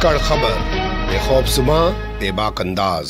धाकड़ खबर, बेखौफसुमा बेबाक अंदाज।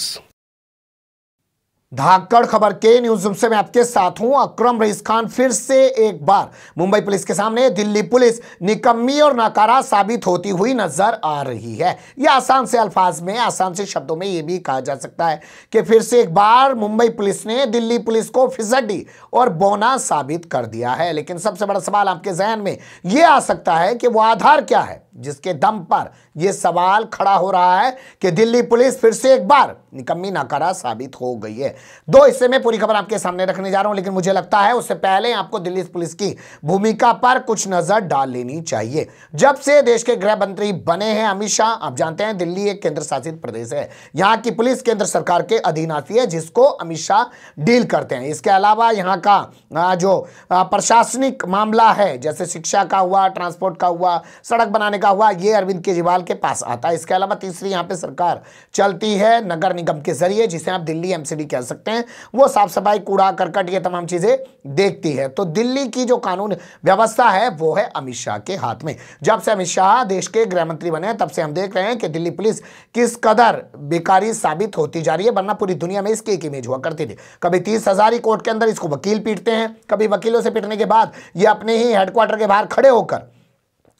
धाकड़ खबर के न्यूज़ रूम से मैं आपके साथ हूं अकरम रईस खान। फिर से एक बार मुंबई पुलिस के सामने दिल्ली पुलिस निकम्मी और नाकारा साबित होती हुई नजर आ रही है। यह आसान से अल्फाज में, आसान से शब्दों में यह भी कहा जा सकता है कि फिर से एक बार मुंबई पुलिस ने दिल्ली पुलिस को फिसड्डी और बौना साबित कर दिया है। लेकिन सबसे बड़ा सवाल आपके जहन में यह आ सकता है कि वो आधार क्या है जिसके दम पर यह सवाल खड़ा हो रहा है कि दिल्ली पुलिस फिर से एक बार निकम्मी नाकारा साबित हो गई है। दो हिस्से में पूरी खबर आपके सामने रखने जा रहा हूं, लेकिन मुझे लगता है उससे पहले आपको दिल्ली पुलिस की भूमिका पर कुछ नजर डाल लेनी चाहिए। जब से देश के गृह मंत्री बने हैं अमित शाह, आप जानते हैं दिल्ली एक केंद्र शासित प्रदेश है। यहां की पुलिस केंद्र सरकार के अधीन आती है, जिसको अमित शाह डील करते हैं। इसके अलावा यहां का जो प्रशासनिक मामला है, जैसे शिक्षा का हुआ, ट्रांसपोर्ट का हुआ, सड़क बनाने का हुआ, ये अरविंद केजरीवाल के पास आता है। इसके अलावा तीसरी यहां पे सरकार चलती है नगर निगम के जरिए, जिसे आप दिल्ली एमसीडी कह सकते हैं। वो साफ सफाई, कूड़ा करकट, ये तमाम चीजें देखती है। तो दिल्ली की जो कानून व्यवस्था है वो है अमित शाह के हाथ में। जब से अमित शाह देश के गृह मंत्री बने तब से हम देख रहे हैं कि दिल्ली पुलिस किस कदर बेकारी साबित होती जा रही है। वरना पूरी दुनिया में इसकी एक इमेज हुआ करती थी। कभी 30,000 कोर्ट के अंदर इसको वकील पीटते हैं, कभी वकीलों से पीटने के बाद ये अपने ही हेडक्वार्टर के बाहर खड़े होकर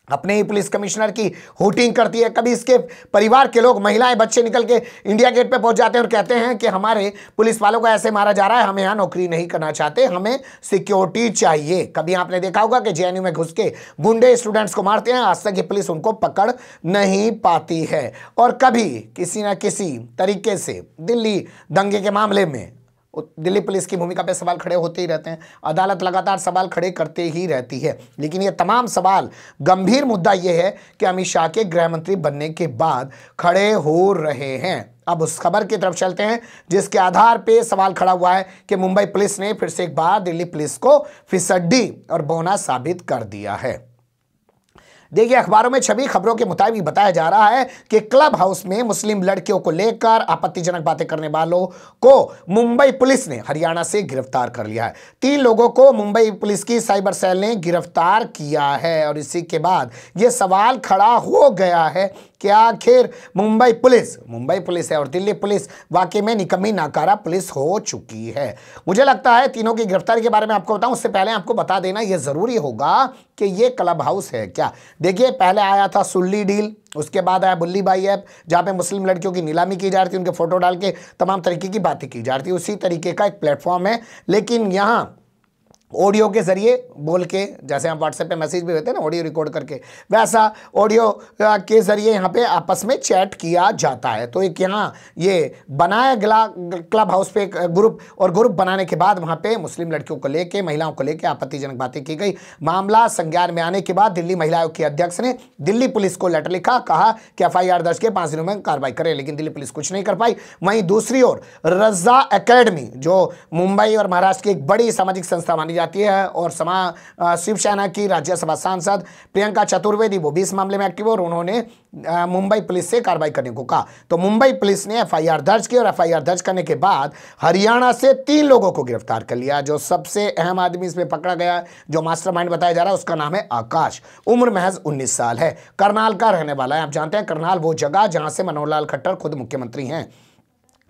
अपने ही पुलिस कमिश्नर की हूटिंग करती है। कभी इसके परिवार के लोग, महिलाएं, बच्चे निकल के इंडिया गेट पे पहुंच जाते हैं और कहते हैं कि हमारे पुलिस वालों को ऐसे मारा जा रहा है, हम यहाँ नौकरी नहीं करना चाहते, हमें सिक्योरिटी चाहिए। कभी आपने देखा होगा कि जेएनयू में घुस के गुंडे स्टूडेंट्स को मारते हैं, आज तक ये पुलिस उनको पकड़ नहीं पाती है। और कभी किसी ना किसी तरीके से दिल्ली दंगे के मामले में दिल्ली पुलिस की भूमिका पे सवाल खड़े होते ही रहते हैं। अदालत लगातार सवाल खड़े करते ही रहती है। लेकिन ये तमाम सवाल, गंभीर मुद्दा ये है कि अमित शाह के गृह मंत्री बनने के बाद खड़े हो रहे हैं। अब उस खबर की तरफ चलते हैं जिसके आधार पे सवाल खड़ा हुआ है कि मुंबई पुलिस ने फिर से एक बार दिल्ली पुलिस को फिसड्डी और बौना साबित कर दिया है। देखिए, अखबारों में छवि खबरों के मुताबिक बताया जा रहा है कि क्लब हाउस में मुस्लिम लड़कियों को लेकर आपत्तिजनक बातें करने वालों को मुंबई पुलिस ने हरियाणा से गिरफ्तार कर लिया है। 3 लोगों को मुंबई पुलिस की साइबर सेल ने गिरफ्तार किया है। और इसी के बाद यह सवाल खड़ा हो गया है कि आखिर मुंबई पुलिस है और दिल्ली पुलिस वाकई में निकम्मी नाकारा पुलिस हो चुकी है। मुझे लगता है तीनों की गिरफ्तारी के बारे में आपको बताऊं, उससे पहले आपको बता देना यह जरूरी होगा कि यह क्लब हाउस है क्या। देखिए, पहले आया था सुल्ली डील, उसके बाद आया बुल्ली बाई ऐप, जहां पे मुस्लिम लड़कियों की नीलामी की जा रही थी, उनके फोटो डाल के तमाम तरीके की बातें की जा रही थी। उसी तरीके का एक प्लेटफॉर्म है, लेकिन यहां ऑडियो के जरिए बोल के, जैसे हम व्हाट्सएप पे मैसेज भी देते हैं ना ऑडियो रिकॉर्ड करके, वैसा ऑडियो के जरिए यहाँ पे आपस में चैट किया जाता है। तो एक यहाँ ये बनाया गया क्लब हाउस पे एक ग्रुप, और ग्रुप बनाने के बाद वहाँ पे मुस्लिम लड़कियों को लेके, महिलाओं को लेके आपत्तिजनक बातें की गई। मामला संज्ञान में आने के बाद दिल्ली महिला आयोग के अध्यक्ष ने दिल्ली पुलिस को लेटर लिखा, कहा कि FIR दर्ज के 5 दिनों में कार्रवाई करें, लेकिन दिल्ली पुलिस कुछ नहीं कर पाई। वहीं दूसरी ओर रजा एकेडमी, जो मुंबई और महाराष्ट्र की एक बड़ी सामाजिक संस्था मानी जाती है, और शिवसेना की राज्यसभा सांसद प्रियंका चतुर्वेदी वो भी इस मामले में एक्टिव, और उन्होंने मुंबई पुलिस से कार्रवाई करने को कहा। तो मुंबई पुलिस ने FIR दर्ज की, और FIR दर्ज करने के बाद हरियाणा से 3 लोगों को गिरफ्तार कर लिया। जो सबसे अहम आदमी इसमें पकड़ा गया, जो मास्टरमाइंड बताया जा रहा है, उसका नाम है आकाश। उम्र महज 19 साल है, करनाल का रहने वाला है। आप जानते हैं करनाल वो जगह जहां से मनोहर लाल खट्टर खुद मुख्यमंत्री हैं।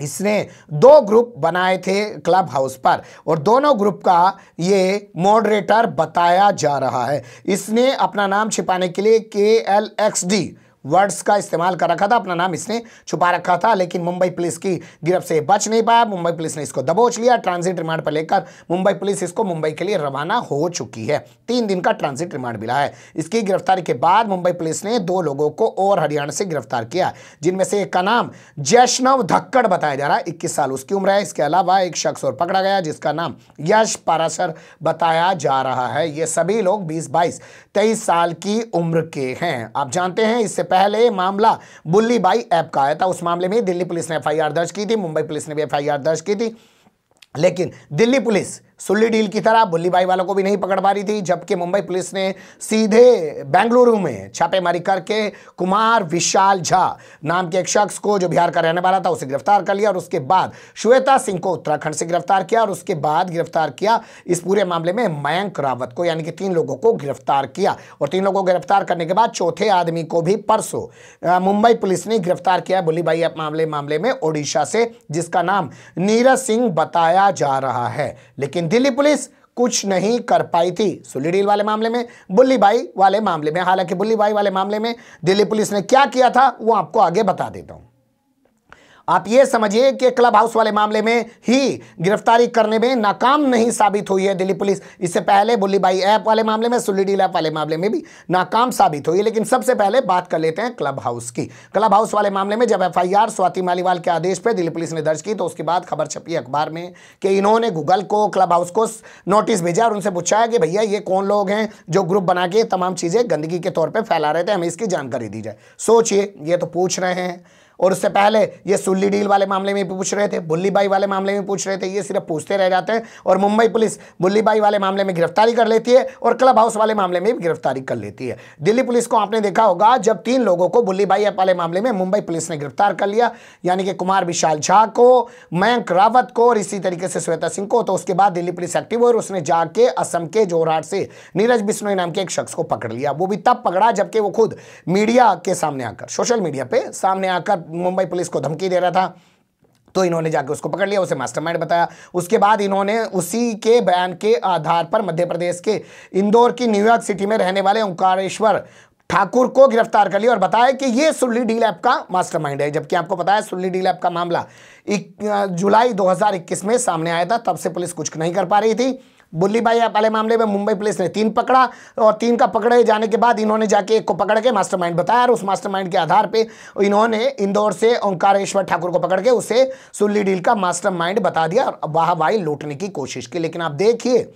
इसने 2 ग्रुप बनाए थे क्लब हाउस पर, और दोनों ग्रुप का ये मॉडरेटर बताया जा रहा है। इसने अपना नाम छिपाने के लिए KLXD वर्ड्स का इस्तेमाल कर रखा था, अपना नाम इसने छुपा रखा था। लेकिन मुंबई पुलिस की गिरफ्त से बच नहीं पाया। मुंबई पुलिस ने इसको दबोच लिया। ट्रांजिट रिमांड पर लेकर मुंबई पुलिस इसको मुंबई के लिए रवाना हो चुकी है। 3 दिन का ट्रांजिट रिमांड मिला है। इसकी गिरफ्तारी के बाद मुंबई पुलिस ने 2 लोगों को और हरियाणा से गिरफ्तार किया, जिनमें से एक का नाम जैष्णव धक्कड़ बताया जा रहा है, 21 साल उसकी उम्र है। इसके अलावा एक शख्स और पकड़ा गया जिसका नाम यश पाराशर बताया जा रहा है। ये सभी लोग 20, 22, 23 साल की उम्र के हैं। आप जानते हैं इससे पहले मामला बुल्ली बाई ऐप का आया था। उस मामले में दिल्ली पुलिस ने FIR दर्ज की थी, मुंबई पुलिस ने भी FIR दर्ज की थी, लेकिन दिल्ली पुलिस सुल्ली डील की तरह बुल्ली बाई वालों को भी नहीं पकड़ पा रही थी, जबकि मुंबई पुलिस ने सीधे बेंगलुरु में छापेमारी करके कुमार विशाल झा नाम के एक शख्स को, जो बिहार का रहने वाला था, उसे गिरफ्तार कर लिया और उसके बाद श्वेता सिंह को उत्तराखंड से गिरफ्तार किया और उसके बाद गिरफ्तार किया इस पूरे मामले में मयंक रावत को, यानी कि 3 लोगों को गिरफ्तार किया। और 3 लोगों को गिरफ्तार करने के बाद चौथे आदमी को भी परसों मुंबई पुलिस ने गिरफ्तार किया बुल्ली बाई मामले में ओडिशा से, जिसका नाम नीरज सिंह बताया जा रहा है। लेकिन दिल्ली पुलिस कुछ नहीं कर पाई थी सुल्ली डील वाले मामले में, बुल्ली बाई वाले मामले में। हालांकि बुल्ली बाई वाले मामले में दिल्ली पुलिस ने क्या किया था वो आपको आगे बता देता हूं। आप ये समझिए कि क्लब हाउस वाले मामले में ही गिरफ्तारी करने में नाकाम नहीं साबित हुई है दिल्ली पुलिस। इससे पहले बुल्ली बाई ऐप वाले मामले में, सुल्ली डील ऐप वाले मामले में भी नाकाम साबित हुई है। लेकिन सबसे पहले बात कर लेते हैं क्लब हाउस की। क्लब हाउस वाले मामले में जब FIR स्वाति मालीवाल के आदेश पर दिल्ली पुलिस ने दर्ज की, तो उसके बाद खबर छपी अखबार में कि इन्होंने गूगल को, क्लब हाउस को नोटिस भेजा और उनसे पूछा है कि भैया ये कौन लोग हैं जो ग्रुप बना के तमाम चीजें गंदगी के तौर पर फैला रहे थे, हमें इसकी जानकारी दी जाए। सोचिए, ये तो पूछ रहे हैं। और उससे पहले ये सुल्ली डील वाले मामले में पूछ रहे थे, बुल्ली बाई वाले मामले में पूछ रहे थे। ये सिर्फ पूछते रह जाते हैं और मुंबई पुलिस बुल्ली बाई वाले मामले में गिरफ्तारी कर लेती है और क्लब हाउस वाले मामले में भी गिरफ्तारी कर लेती है। दिल्ली पुलिस को आपने देखा होगा, जब 3 लोगों को बुल्ली बाई वाले मामले में मुंबई पुलिस ने गिरफ्तार कर लिया, यानी कि कुमार विशाल झा को, मयंक रावत को और इसी तरीके से श्वेता सिंह को, तो उसके बाद दिल्ली पुलिस एक्टिव और उसने जाके असम के जोरहाट से नीरज बिश्नोई नाम के एक शख्स को पकड़ लिया। वो भी तब पकड़ा जबकि वो खुद मीडिया के सामने आकर, सोशल मीडिया पे सामने आकर मुंबई पुलिस को धमकी दे रहा था। तो इन्होंने जाके उसको पकड़ लिया, उसे मास्टरमाइंड बताया। उसके बाद इन्होंने उसी के बयान के आधार पर मध्य प्रदेश के इंदौर की न्यूयॉर्क सिटी में रहने वाले ओंकारेश्वर ठाकुर को गिरफ्तार कर लिया और बताया कि ये सुल्ली डील ऐप का मास्टरमाइंड है। जबकि आपको पता है सुल्ली डील ऐप का मामला जुलाई 2021 में सामने आया था, तब से पुलिस कुछ नहीं कर पा रही थी। बुल्ली बाई ऐप वाले मामले में मुंबई पुलिस ने 3 पकड़ा और 3 का पकड़े जाने के बाद इन्होंने जाके एक को पकड़ के मास्टरमाइंड बताया और उस मास्टरमाइंड के आधार पे इन्होंने इंदौर से ओंकारेश्वर ठाकुर को पकड़ के उसे सुल्ली डील का मास्टरमाइंड बता दिया और वाहवाही लूटने की कोशिश की। लेकिन आप देखिए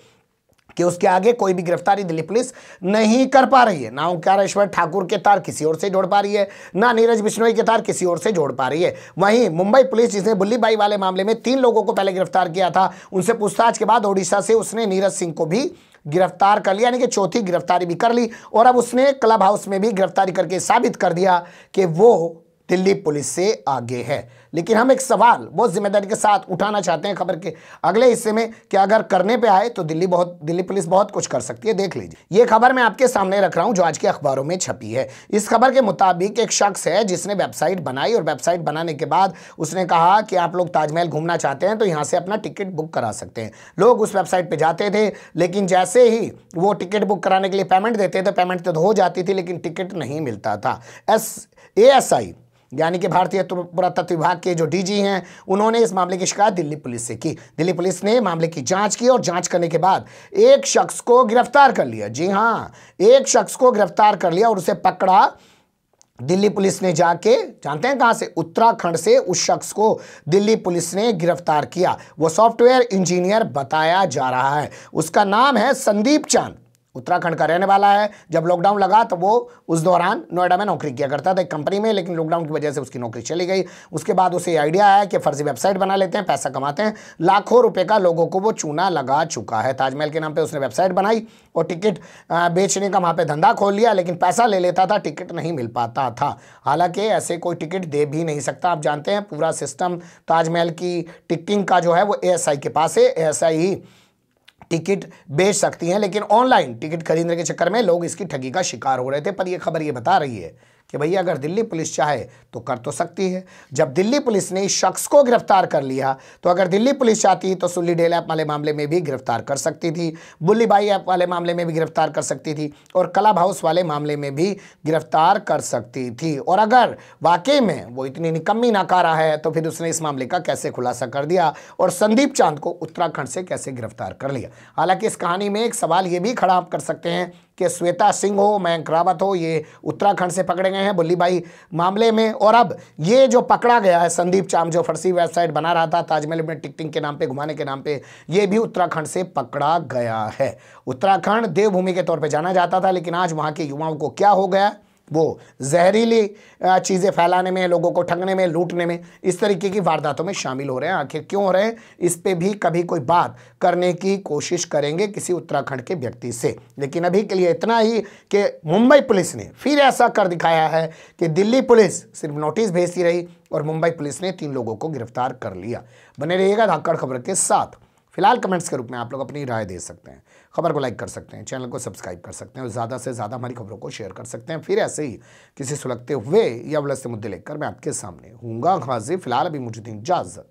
कि उसके आगे कोई भी गिरफ्तारी दिल्ली पुलिस नहीं कर पा रही है। ना ओंकारेश्वर ठाकुर के तार किसी और से जोड़ पा रही है, ना नीरज बिश्नोई के तार किसी और से जोड़ पा रही है। वहीं मुंबई पुलिस, जिसने बुल्ली बाई वाले मामले में 3 लोगों को पहले गिरफ्तार किया था, उनसे पूछताछ के बाद ओडिशा से उसने नीरज सिंह को भी गिरफ्तार कर लिया, यानी कि चौथी गिरफ्तारी भी कर ली। और अब उसने क्लब हाउस में भी गिरफ्तारी करके साबित कर दिया कि वो दिल्ली पुलिस से आगे है। लेकिन हम एक सवाल बहुत जिम्मेदारी के साथ उठाना चाहते हैं खबर के अगले हिस्से में कि अगर करने पे आए तो दिल्ली पुलिस बहुत कुछ कर सकती है। देख लीजिए, ये खबर मैं आपके सामने रख रहा हूं जो आज के अखबारों में छपी है। इस खबर के मुताबिक एक शख्स है जिसने वेबसाइट बनाई और वेबसाइट बनाने के बाद उसने कहा कि आप लोग ताजमहल घूमना चाहते हैं तो यहाँ से अपना टिकट बुक करा सकते हैं। लोग उस वेबसाइट पर जाते थे, लेकिन जैसे ही वो टिकट बुक कराने के लिए पेमेंट देते थे, पेमेंट तो हो जाती थी लेकिन टिकट नहीं मिलता था। ASI यानी कि भारतीय पुरातत्व विभाग के जो DG हैं, उन्होंने इस मामले की शिकायत दिल्ली पुलिस से की। दिल्ली पुलिस ने मामले की जांच की और जांच करने के बाद एक शख्स को गिरफ्तार कर लिया। जी हां, एक शख्स को गिरफ्तार कर लिया और उसे पकड़ा दिल्ली पुलिस ने जाके। जानते हैं कहां से? उत्तराखंड से उस शख्स को दिल्ली पुलिस ने गिरफ्तार किया। वो सॉफ्टवेयर इंजीनियर बताया जा रहा है। उसका नाम है संदीप चांद, उत्तराखंड का रहने वाला है। जब लॉकडाउन लगा तो वो उस दौरान नोएडा में नौकरी किया करता था एक कंपनी में, लेकिन लॉकडाउन की वजह से उसकी नौकरी चली गई। उसके बाद उसे आइडिया आया कि फर्जी वेबसाइट बना लेते हैं, पैसा कमाते हैं। लाखों रुपए का लोगों को वो चूना लगा चुका है। ताजमहल के नाम पे उसने वेबसाइट बनाई और टिकट बेचने का वहाँ पे धंधा खोल लिया, लेकिन पैसा ले लेता था, टिकट नहीं मिल पाता था। हालांकि ऐसे कोई टिकट दे भी नहीं सकता। आप जानते हैं पूरा सिस्टम ताजमहल की टिकटिंग का जो है वो ASI के पास है। ASI ही टिकट बेच सकती हैं, लेकिन ऑनलाइन टिकट खरीदने के चक्कर में लोग इसकी ठगी का शिकार हो रहे थे। पर यह खबर ये बता रही है कि भैया अगर दिल्ली पुलिस चाहे तो कर तो सकती है। जब दिल्ली पुलिस ने इस शख्स को गिरफ्तार कर लिया तो अगर दिल्ली पुलिस चाहती तो सुल्ली डील ऐप वाले मामले में भी गिरफ्तार कर सकती थी, बुल्ली बाई ऐप वाले मामले में भी गिरफ्तार कर सकती थी और क्लब हाउस वाले मामले में भी गिरफ्तार कर सकती थी। और अगर वाकई में वो इतनी निकम्मी नाकारा है तो फिर उसने इस मामले का कैसे खुलासा कर दिया और संदीप चांद को उत्तराखंड से कैसे गिरफ्तार कर लिया। हालांकि इस कहानी में एक सवाल ये भी खड़ा आप कर सकते हैं कि श्वेता सिंह हो, मयंक रावत हो, ये उत्तराखंड से पकड़े गए हैं बुल्ली बाई मामले में, और अब ये जो पकड़ा गया है संदीप चांद जो फर्जी वेबसाइट बना रहा था ताजमहल में टिकटिंग के नाम पे, घुमाने के नाम पे, ये भी उत्तराखंड से पकड़ा गया है। उत्तराखंड देवभूमि के तौर पे जाना जाता था, लेकिन आज वहाँ के युवाओं को क्या हो गया वो जहरीली चीज़ें फैलाने में, लोगों को ठगने में, लूटने में, इस तरीके की वारदातों में शामिल हो रहे हैं। आखिर क्यों हो रहे हैं, इस पे भी कभी कोई बात करने की कोशिश करेंगे किसी उत्तराखंड के व्यक्ति से। लेकिन अभी के लिए इतना ही कि मुंबई पुलिस ने फिर ऐसा कर दिखाया है कि दिल्ली पुलिस सिर्फ नोटिस भेजती रही और मुंबई पुलिस ने 3 लोगों को गिरफ्तार कर लिया। बने रहिएगा धाकड़ खबर के साथ। फिलहाल कमेंट्स के रूप में आप लोग अपनी राय दे सकते हैं, खबर को लाइक कर सकते हैं, चैनल को सब्सक्राइब कर सकते हैं और ज़्यादा से ज़्यादा हमारी खबरों को शेयर कर सकते हैं। फिर ऐसे ही किसी सुलगते हुए या उलझते मुद्दे लेकर मैं आपके सामने हूँगा हाजिर। फिलहाल अभी मुझे दीजिए इजाज़त।